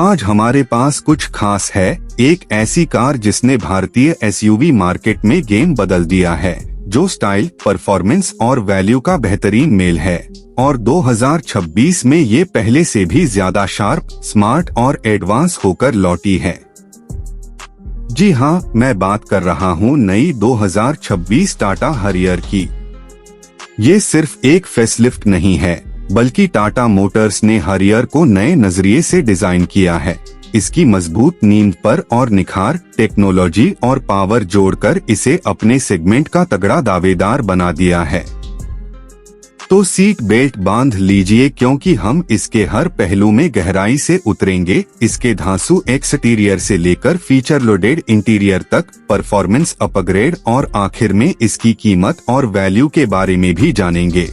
आज हमारे पास कुछ खास है, एक ऐसी कार जिसने भारतीय एसयूवी मार्केट में गेम बदल दिया है, जो स्टाइल, परफॉर्मेंस और वैल्यू का बेहतरीन मेल है और 2026 में ये पहले से भी ज्यादा शार्प, स्मार्ट और एडवांस होकर लौटी है। जी हाँ, मैं बात कर रहा हूँ नई 2026 टाटा हरियर की। ये सिर्फ एक फेसलिफ्ट नहीं है, बल्कि टाटा मोटर्स ने हरियर को नए नजरिए से डिजाइन किया है। इसकी मजबूत नींव पर और निखार, टेक्नोलॉजी और पावर जोड़कर इसे अपने सेगमेंट का तगड़ा दावेदार बना दिया है। तो सीट बेल्ट बांध लीजिए, क्योंकि हम इसके हर पहलू में गहराई से उतरेंगे। इसके धांसू एक्सटीरियर से लेकर फीचर लोडेड इंटीरियर तक, परफॉर्मेंस अपग्रेड और आखिर में इसकी कीमत और वैल्यू के बारे में भी जानेंगे।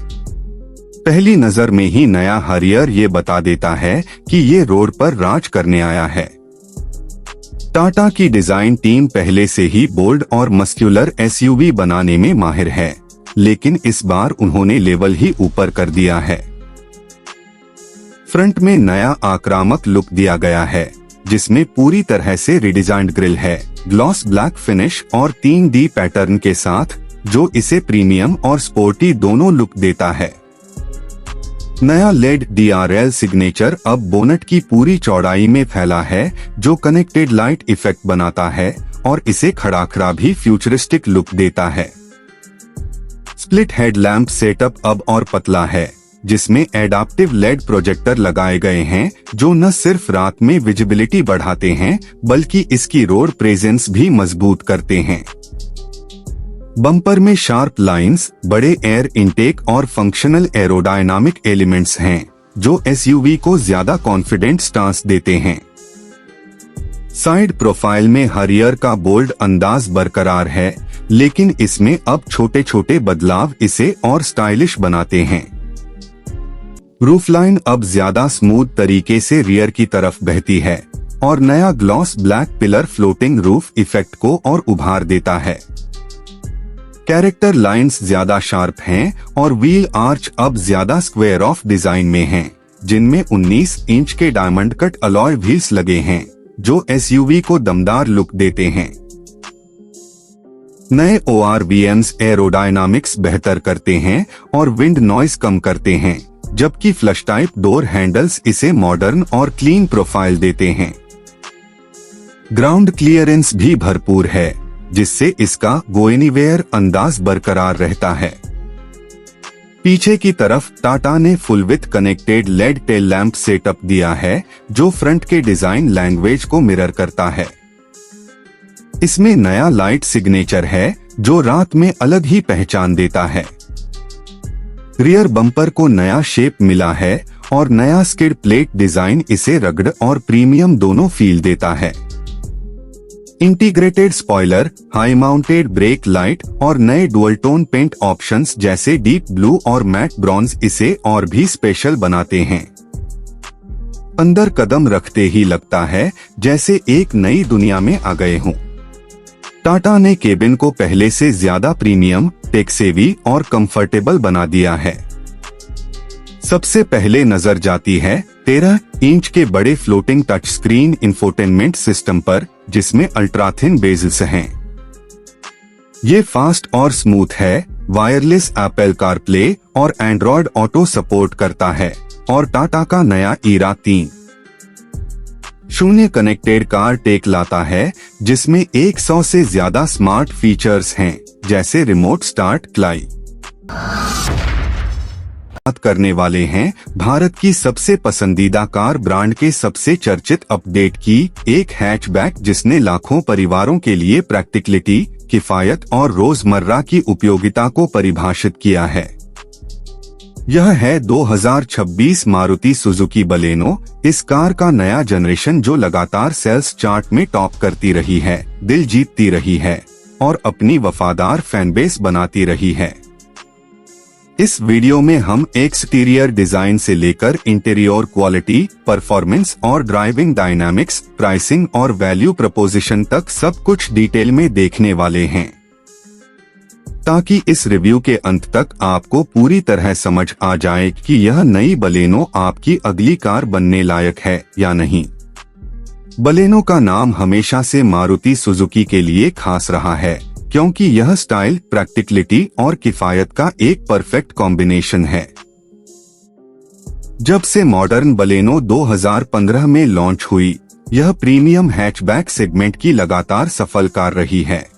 पहली नजर में ही नया हरियर ये बता देता है कि ये रोड पर राज करने आया है। टाटा की डिजाइन टीम पहले से ही बोल्ड और मस्क्यूलर एसयूवी बनाने में माहिर है, लेकिन इस बार उन्होंने लेवल ही ऊपर कर दिया है। फ्रंट में नया आक्रामक लुक दिया गया है, जिसमें पूरी तरह से रिडिजाइन्ड ग्रिल है, ग्लॉस ब्लैक फिनिश और 3D पैटर्न के साथ, जो इसे प्रीमियम और स्पोर्टी दोनों लुक देता है। नया लेड DRL सिग्नेचर अब बोनट की पूरी चौड़ाई में फैला है, जो कनेक्टेड लाइट इफेक्ट बनाता है और इसे खड़ाखड़ा भी फ्यूचरिस्टिक लुक देता है। स्प्लिट हेडलैम्प सेटअप अब और पतला है, जिसमें एडाप्टिव लेड प्रोजेक्टर लगाए गए हैं, जो न सिर्फ रात में विजिबिलिटी बढ़ाते हैं, बल्कि इसकी रोड प्रेजेंस भी मजबूत करते हैं। बम्पर में शार्प लाइंस, बड़े एयर इनटेक और फंक्शनल एरोडायनामिक एलिमेंट्स हैं, जो एसयूवी को ज्यादा कॉन्फिडेंट स्टांस देते हैं। साइड प्रोफाइल में हरियर का बोल्ड अंदाज बरकरार है, लेकिन इसमें अब छोटे छोटे बदलाव इसे और स्टाइलिश बनाते हैं। रूफलाइन अब ज्यादा स्मूथ तरीके से रियर की तरफ बहती है और नया gloss black pillar floating roof effect को और उभार देता है। कैरेक्टर लाइंस ज्यादा शार्प हैं और व्हील आर्च अब ज्यादा स्क्वायर ऑफ डिजाइन में हैं, जिनमें 19 इंच के डायमंड कट अलॉय व्हील्स लगे हैं, जो एसयूवी को दमदार लुक देते हैं। नए ORVMs एरोडायनामिक्स बेहतर करते हैं और विंड नॉइस कम करते हैं, जबकि फ्लश टाइप डोर हैंडल्स इसे मॉडर्न और क्लीन प्रोफाइल देते हैं। ग्राउंड क्लियरेंस भी भरपूर है, जिससे इसका गो एनीवेयर अंदाज बरकरार रहता है। पीछे की तरफ टाटा ने full with connected lead tail lamp setup दिया है, जो फ्रंट के डिजाइन लैंग्वेज को मिरर करता है। इसमें नया लाइट सिग्नेचर है, जो रात में अलग ही पहचान देता है। रियर बम्पर को नया शेप मिला है और नया स्किड प्लेट डिजाइन इसे रगड़ और प्रीमियम दोनों फील देता है। Integrated spoiler, high mounted brake light और नए डुअल टोन पेंट ऑप्शंस जैसे डीप ब्लू और मैट ब्रॉन्ज इसे और भी स्पेशल बनाते हैं। अंदर कदम रखते ही लगता है जैसे एक नई दुनिया में आ गए हों। टाटा ने केबिन को पहले से ज्यादा प्रीमियम, टेक सेवी और कंफर्टेबल बना दिया है। सबसे पहले नजर जाती है 13 इंच के बड़े floating touch screen infotainment system पर, जिसमें अल्ट्राथिन बेजल्स हैं। ये फास्ट और स्मूथ है, वायरलेस एप्पल कारप्ले और एंड्रॉयड ऑटो सपोर्ट करता है और टाटा का नया ईरा 3.0 कनेक्टेड कार टेक लाता है, जिसमें 100 से ज्यादा स्मार्ट फीचर्स हैं, जैसे रिमोट स्टार्ट। क्लाई बात करने वाले हैं भारत की सबसे पसंदीदा कार ब्रांड के सबसे चर्चित अपडेट की, एक हैचबैक जिसने लाखों परिवारों के लिए प्रैक्टिकलिटी, किफायत और रोजमर्रा की उपयोगिता को परिभाषित किया है। यह है 2026 मारुति सुजुकी बलेनो। इस कार का नया जनरेशन, जो लगातार सेल्स चार्ट में टॉप करती रही है, दिल जीतती रही है और अपनी वफादार फैनबेस बनाती रही है। इस वीडियो में हम एक्सटीरियर डिजाइन से लेकर इंटीरियर क्वालिटी, परफॉर्मेंस और ड्राइविंग डायनामिक्स, प्राइसिंग और वैल्यू प्रपोजिशन तक सब कुछ डिटेल में देखने वाले हैं, ताकि इस रिव्यू के अंत तक आपको पूरी तरह समझ आ जाए कि यह नई बलेनो आपकी अगली कार बनने लायक है या नहीं। बलेनो का नाम हमेशा से मारुति सुजुकी के लिए खास रहा है, क्योंकि यह स्टाइल, प्रैक्टिकलिटी और किफायत का एक परफेक्ट कॉम्बिनेशन है। जब से मॉडर्न बलेनो 2015 में लॉन्च हुई, यह प्रीमियम हैचबैक सेगमेंट की लगातार सफल कार रही है।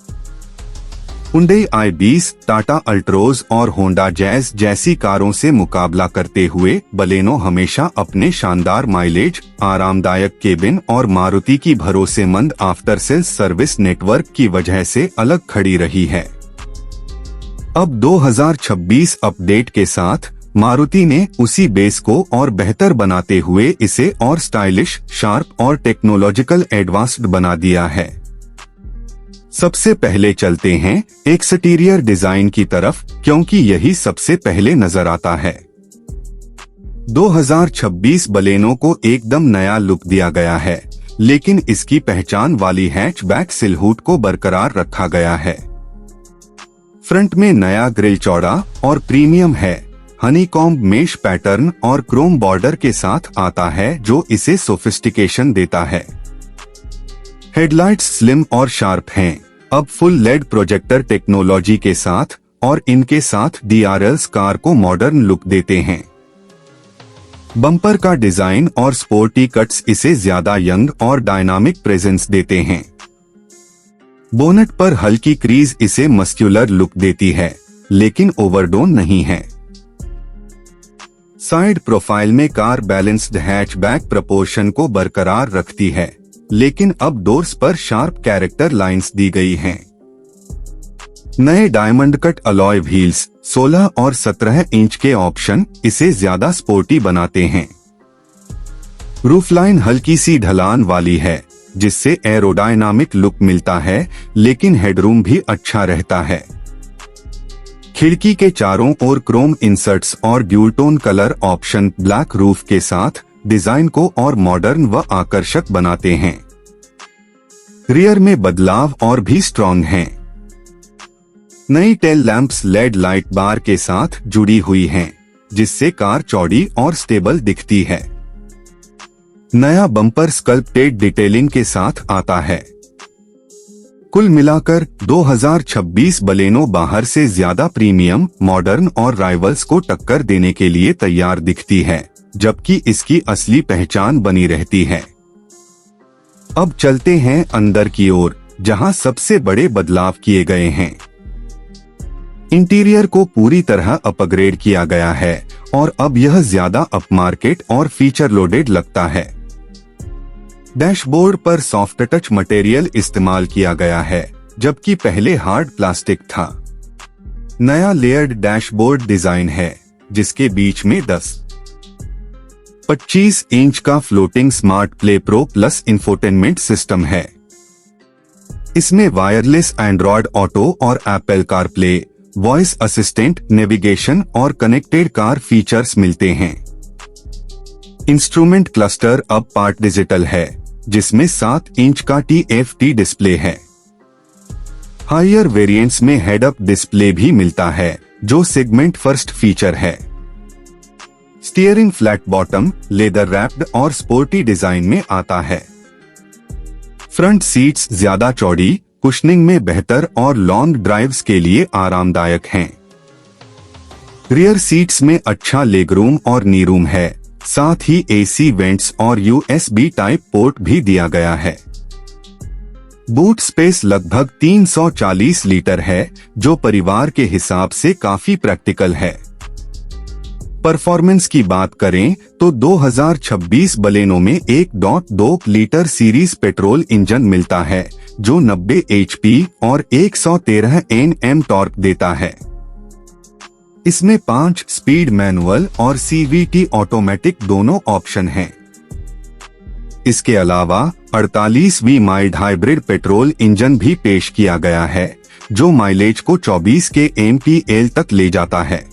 हुंडई i20, टाटा अल्ट्रोज और होंडा जैज जैसी कारों से मुकाबला करते हुए बलेनो हमेशा अपने शानदार माइलेज, आरामदायक केबिन और मारुति की भरोसेमंद आफ्टर सेल्स सर्विस नेटवर्क की वजह से अलग खड़ी रही है। अब 2026 अपडेट के साथ मारुति ने उसी बेस को और बेहतर बनाते हुए इसे और स्टाइलिश, शार्प और टेक्नोलॉजिकल एडवांस्ड बना दिया है। सबसे पहले चलते हैं एक्सटीरियर डिजाइन की तरफ, क्योंकि यही सबसे पहले नजर आता है। 2026 बलेनो को एकदम नया लुक दिया गया है, लेकिन इसकी पहचान वाली हैचबैक सिलहूट को बरकरार रखा गया है। फ्रंट में नया ग्रिल चौड़ा और प्रीमियम है, हनीकॉम्ब मेश पैटर्न और क्रोम बॉर्डर के साथ आता है, जो इसे सोफिस्टिकेशन देता है। हेडलाइट्स स्लिम और शार्प हैं, अब फुल लेड प्रोजेक्टर टेक्नोलॉजी के साथ, और इनके साथ DRLs कार को मॉडर्न लुक देते हैं। बम्पर का डिजाइन और स्पोर्टी कट्स इसे ज्यादा यंग और डायनामिक प्रेजेंस देते हैं। बोनट पर हल्की क्रीज इसे मस्क्यूलर लुक देती है, लेकिन ओवरडोन नहीं है। साइड प्रोफाइल में कार बैलेंस्ड हैचबैक प्रपोर्शन को बरकरार रखती है, लेकिन अब डोर्स पर शार्प कैरेक्टर लाइंस दी गई हैं। नए डायमंड कट अलॉय व्हील्स 16 और 17 इंच के ऑप्शन इसे ज्यादा स्पोर्टी बनाते हैं। रूफलाइन हल्की सी ढलान वाली है, जिससे एरोडायनामिक लुक मिलता है, लेकिन हेडरूम भी अच्छा रहता है। खिड़की के चारों ओर क्रोम इंसर्ट्स और dual tone colour option black roof के साथ डिजाइन को और मॉडर्न व आकर्षक बनाते हैं। रियर में बदलाव और भी स्ट्रॉन्ग हैं। नई टेल लैंप्स लेड लाइट बार के साथ जुड़ी हुई हैं, जिससे कार चौड़ी और स्टेबल दिखती है। नया बम्पर स्कल्पटेड डिटेलिंग के साथ आता है। कुल मिलाकर 2026 बलेनो बाहर से ज्यादा प्रीमियम, मॉडर्न और राइवल्स को टक्कर देने के लिए तैयार दिखती है, जबकि इसकी असली पहचान बनी रहती है। अब चलते हैं अंदर की ओर, जहां सबसे बड़े बदलाव किए गए हैं। इंटीरियर को पूरी तरह अपग्रेड किया गया है और अब यह ज्यादा अपमार्केट और फीचर लोडेड लगता है। डैशबोर्ड पर सॉफ्ट टच मटेरियल इस्तेमाल किया गया है, जबकि पहले हार्ड प्लास्टिक था। नया लेयर्ड डैशबोर्ड डिजाइन है, जिसके बीच में 25 इंच का floating smart play pro plus infotainment system है। इसमें वायरलेस एंड्रॉयड ऑटो और Apple CarPlay, voice assistant, navigation और कनेक्टेड कार फीचर्स मिलते हैं। इंस्ट्रूमेंट क्लस्टर अब पार्ट डिजिटल है, जिसमें 7 इंच का TFT डिस्प्ले है। हायर वेरिएंट्स में हेड अप डिस्प्ले भी मिलता है, जो सेगमेंट फर्स्ट फीचर है। Steering flat bottom, leather wrapped और स्पोर्टी डिजाइन में आता है। फ्रंट सीट्स ज्यादा चौड़ी, कुशनिंग में बेहतर और लॉन्ग ड्राइव्स के लिए आरामदायक हैं। रियर सीट्स में अच्छा लेगरूम और नी रूम है, साथ ही AC वेंट्स और USB टाइप पोर्ट भी दिया गया है। बूट स्पेस लगभग 340 लीटर है, जो परिवार के हिसाब से काफी प्रैक्टिकल है। परफॉर्मेंस की बात करें तो 2026 बलेनो में 1.2 लीटर सीरीज पेट्रोल इंजन मिलता है, जो 90 HP और 113 Nm टॉर्क देता है। इसमें 5 स्पीड मैनुअल और CVT ऑटोमेटिक दोनों ऑप्शन हैं। इसके अलावा 48V mild hybrid petrol engine भी पेश किया गया है, जो माइलेज को 24 kmpl तक ले जाता है।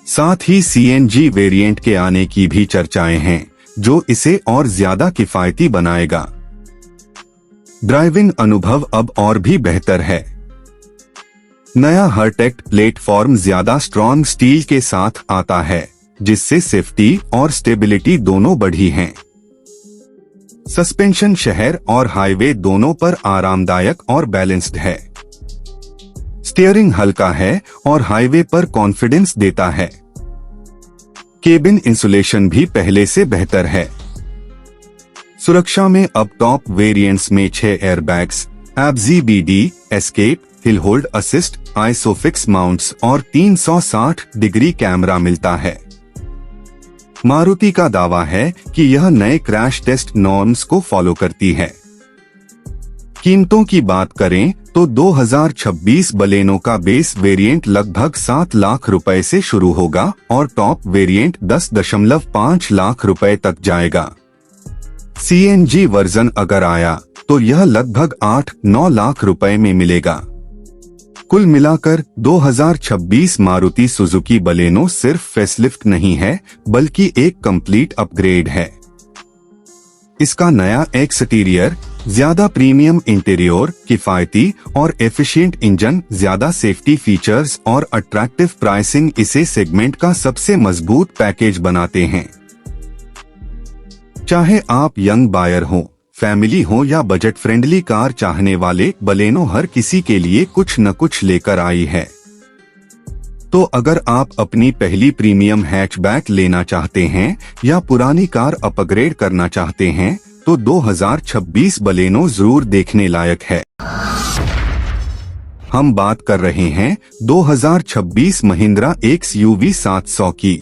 साथ ही CNG वेरिएंट के आने की भी चर्चाएं हैं, जो इसे और ज्यादा किफायती बनाएगा। ड्राइविंग अनुभव अब और भी बेहतर है। नया हर्टेक्ट प्लेटफॉर्म ज्यादा स्ट्रॉन्ग स्टील के साथ आता है, जिससे सेफ्टी और स्टेबिलिटी दोनों बढ़ी हैं। सस्पेंशन शहर और हाईवे दोनों पर आरामदायक और बैलेंस्ड है। स्टीयरिंग हल्का है और हाईवे पर कॉन्फिडेंस देता है। केबिन इंसुलेशन भी पहले से बेहतर है। सुरक्षा में अब टॉप वेरिएंट्स में 6 airbags, ABS-CBD, escape, hill hold assist, isofix mounts और 360 डिग्री कैमरा मिलता है। मारुति का दावा है कि यह नए क्रैश टेस्ट नॉर्म्स को फॉलो करती है। कीमतों की बात करें तो 2026 बलेनो का बेस वेरिएंट लगभग 7 लाख रुपए से शुरू होगा और टॉप वेरिएंट 10.5 लाख रुपए तक जाएगा। CNG वर्जन अगर आया तो यह लगभग 8-9 लाख रुपए में मिलेगा। कुल मिलाकर 2026 मारुति सुजुकी बलेनो सिर्फ फेसलिफ्ट नहीं है बल्कि एक कंप्लीट अपग्रेड है। इसका नया एक्सटीरियर, ज्यादा प्रीमियम इंटीरियर, किफायती और एफिशिएंट इंजन, ज्यादा सेफ्टी फीचर्स और अट्रैक्टिव प्राइसिंग इसे सेगमेंट का सबसे मजबूत पैकेज बनाते हैं। चाहे आप यंग बायर हो, फैमिली हो या बजट फ्रेंडली कार चाहने वाले, बलेनो हर किसी के लिए कुछ न कुछ लेकर आई है। तो अगर आप अपनी पहली प्रीमियम हैचबैक लेना चाहते हैं या पुरानी कार अपग्रेड करना चाहते हैं तो 2026 बलेनो जरूर देखने लायक है। हम बात कर रहे हैं 2026 महिंद्रा XUV 700 की।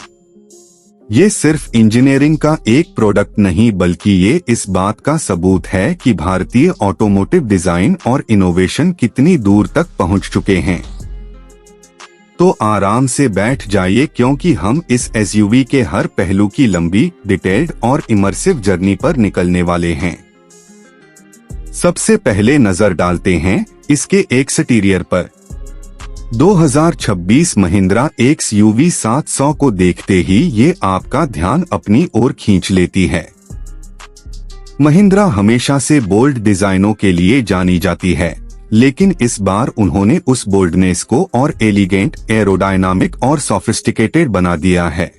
ये सिर्फ इंजीनियरिंग का एक प्रोडक्ट नहीं बल्कि ये इस बात का सबूत है कि भारतीय ऑटोमोटिव डिजाइन और इनोवेशन कितनी दूर तक पहुंच चुके हैं। तो आराम से बैठ जाइए क्योंकि हम इस SUV के हर पहलू की लंबी, डिटेल्ड और इमर्सिव जर्नी पर निकलने वाले हैं। सबसे पहले नजर डालते हैं इसके एक्सटीरियर पर। 2026 महिंद्रा XUV 700 को देखते ही ये आपका ध्यान अपनी ओर खींच लेती है। महिंद्रा हमेशा से बोल्ड डिजाइनों के लिए जानी जाती है, लेकिन इस बार उन्होंने उस बोल्डनेस को और एलिगेंट, एरोडायनामिक और सोफिस्टिकेटेड बना दिया है।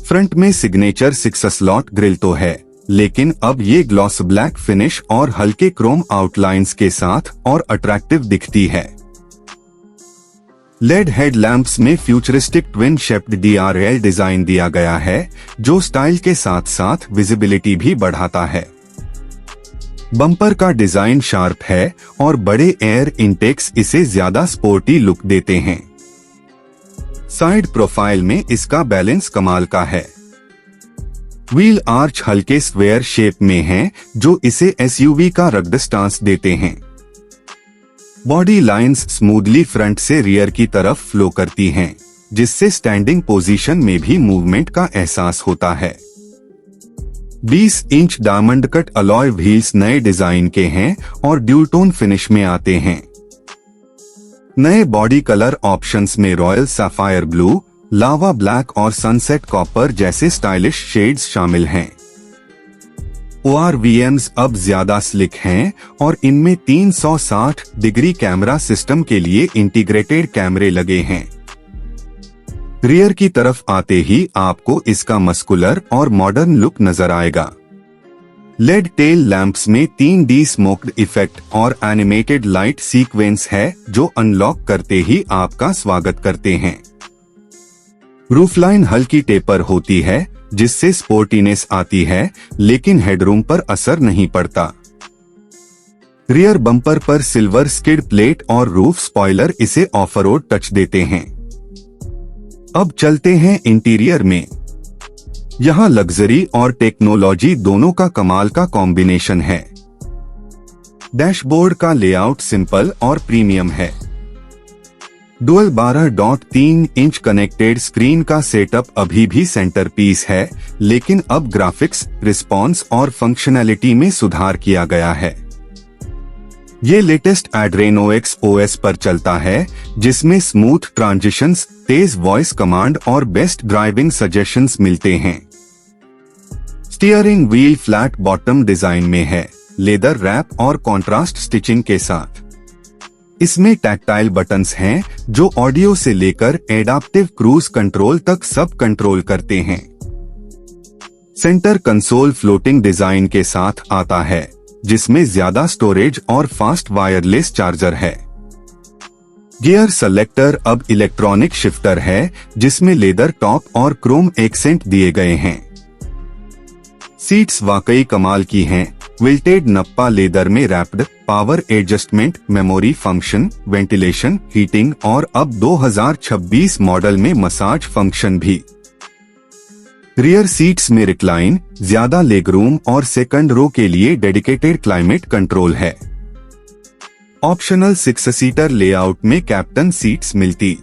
फ्रंट में सिग्नेचर 6 स्लॉट ग्रिल तो है, लेकिन अब ये ग्लॉस ब्लैक फिनिश और हल्के क्रोम आउटलाइंस के साथ और अट्रैक्टिव दिखती है। लेड हेडलैम्प्स में futuristic twin shaped DRL design दिया गया है जो स्टाइल के साथ साथ विजिबिलिटी भी बढ़ाता है। बम्पर का डिजाइन शार्प है और बड़े एयर इनटेक्स इसे ज्यादा स्पोर्टी लुक देते हैं। साइड प्रोफाइल में इसका बैलेंस कमाल का है। व्हील आर्च हल्के स्क्वायर शेप में हैं जो इसे SUV का रग्ड स्टांस देते हैं। बॉडी लाइंस स्मूथली फ्रंट से रियर की तरफ फ्लो करती हैं, जिससे स्टैंडिंग पोजीशन में भी मूवमेंट का एहसास होता है। 20 inch diamond cut alloy wheels नए डिजाइन के हैं और ड्यूल टोन फिनिश में आते हैं। नए बॉडी कलर ऑप्शंस में रॉयल सैफायर ब्लू, लावा ब्लैक और सनसेट कॉपर जैसे स्टाइलिश शेड्स शामिल हैं। ORVMs अब ज्यादा स्लिक हैं और इनमें 360 डिग्री कैमरा सिस्टम के लिए इंटीग्रेटेड कैमरे लगे हैं। रियर की तरफ आते ही आपको इसका मस्कुलर और मॉडर्न लुक नजर आएगा। लेड टेल लैंप्स में 3D स्मोक्ड इफेक्ट और एनिमेटेड लाइट सीक्वेंस है जो अनलॉक करते ही आपका स्वागत करते हैं। रूफलाइन हल्की टेपर होती है जिससे स्पोर्टीनेस आती है, लेकिन हेडरूम पर असर नहीं पड़ता। रियर बम्पर पर सिल्वर स्किड प्लेट और रूफ स्पॉइलर इसे ऑफ रोड टच देते हैं। अब चलते हैं इंटीरियर में। यहाँ लग्जरी और टेक्नोलॉजी दोनों का कमाल का कॉम्बिनेशन है। डैशबोर्ड का लेआउट सिंपल और प्रीमियम है। डुअल 12.3 इंच कनेक्टेड स्क्रीन का सेटअप अभी भी सेंटर पीस है, लेकिन अब ग्राफिक्स, रिस्पॉन्स और फंक्शनैलिटी में सुधार किया गया है। ये लेटेस्ट एड्रेनो X OS पर चलता है, जिसमें स्मूथ ट्रांजिशंस, तेज वॉइस कमांड और बेस्ट ड्राइविंग सजेशंस मिलते हैं। Steering wheel flat bottom design में है, लेदर रैप और कॉन्ट्रास्ट स्टिचिंग के साथ। इसमें टैक्टाइल बटन्स हैं जो ऑडियो से लेकर एडाप्टिव क्रूज कंट्रोल तक सब कंट्रोल करते हैं। सेंटर कंसोल फ्लोटिंग डिजाइन के साथ आता है, जिसमें ज्यादा स्टोरेज और फास्ट वायरलेस चार्जर है। गियर सेलेक्टर अब इलेक्ट्रॉनिक शिफ्टर है, जिसमें लेदर टॉप और क्रोम एक्सेंट दिए गए हैं। सीट्स वाकई कमाल की हैं। विल्टेड नप्पा लेदर में wrapped, power adjustment, memory function, ventilation, heating और अब 2026 मॉडल में मसाज फंक्शन भी। रियर सीट्स में रिक्लाइन, ज्यादा लेग रूम और सेकंड रो के लिए डेडिकेटेड क्लाइमेट कंट्रोल है। ऑप्शनल 6 सीटर लेआउट में कैप्टन सीट्स मिलती।